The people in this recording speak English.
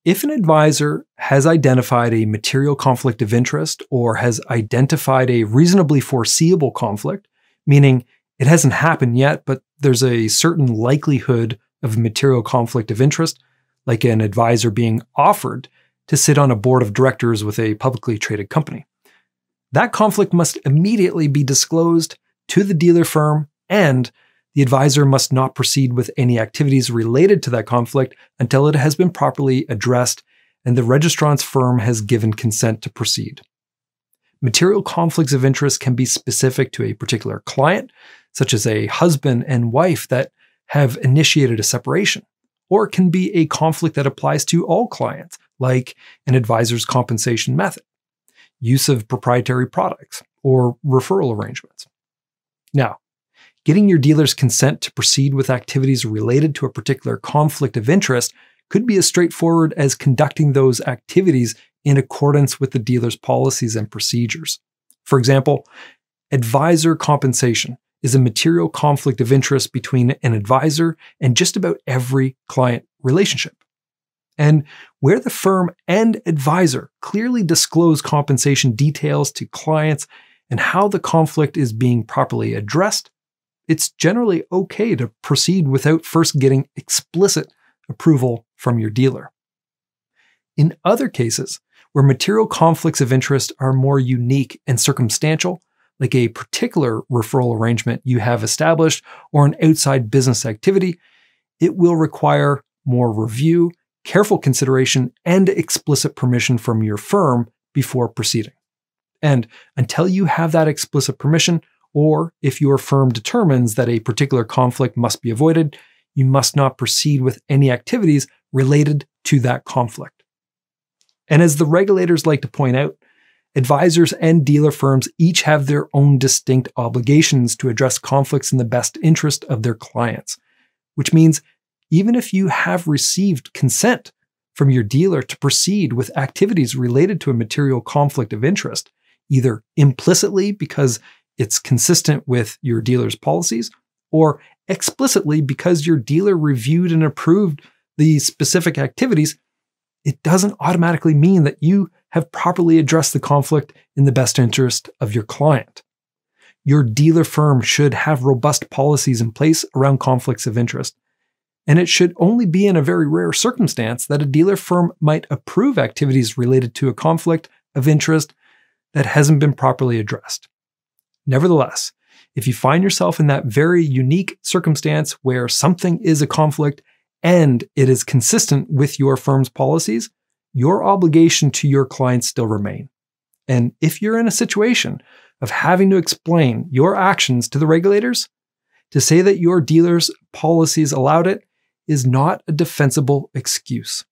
If an advisor has identified a material conflict of interest or has identified a reasonably foreseeable conflict, meaning it hasn't happened yet, but there's a certain likelihood of a material conflict of interest, like an advisor being offered to sit on a board of directors with a publicly traded company, that conflict must immediately be disclosed to the dealer firm, and the advisor must not proceed with any activities related to that conflict until it has been properly addressed and the registrant's firm has given consent to proceed. Material conflicts of interest can be specific to a particular client, such as a husband and wife that have initiated a separation, or it can be a conflict that applies to all clients, like an advisor's compensation method, use of proprietary products, or referral arrangements. Now, getting your dealer's consent to proceed with activities related to a particular conflict of interest could be as straightforward as conducting those activities in accordance with the dealer's policies and procedures. For example, advisor compensation is a material conflict of interest between an advisor and just about every client relationship. And where the firm and advisor clearly disclose compensation details to clients and how the conflict is being properly addressed, it's generally okay to proceed without first getting explicit approval from your dealer. In other cases, where material conflicts of interest are more unique and circumstantial, like a particular referral arrangement you have established or an outside business activity, it will require more review, careful consideration, and explicit permission from your firm before proceeding. And until you have that explicit permission, or if your firm determines that a particular conflict must be avoided, you must not proceed with any activities related to that conflict. And as the regulators like to point out, advisors and dealer firms each have their own distinct obligations to address conflicts in the best interest of their clients, which means even if you have received consent from your dealer to proceed with activities related to a material conflict of interest, either implicitly because it's consistent with your dealer's policies, or explicitly because your dealer reviewed and approved the specific activities, it doesn't automatically mean that you have properly addressed the conflict in the best interest of your client. Your dealer firm should have robust policies in place around conflicts of interest, and it should only be in a very rare circumstance that a dealer firm might approve activities related to a conflict of interest that hasn't been properly addressed. Nevertheless, if you find yourself in that very unique circumstance where something is a conflict and it is consistent with your firm's policies, your obligation to your clients still remain. And if you're in a situation of having to explain your actions to the regulators, to say that your dealer's policies allowed it is not a defensible excuse.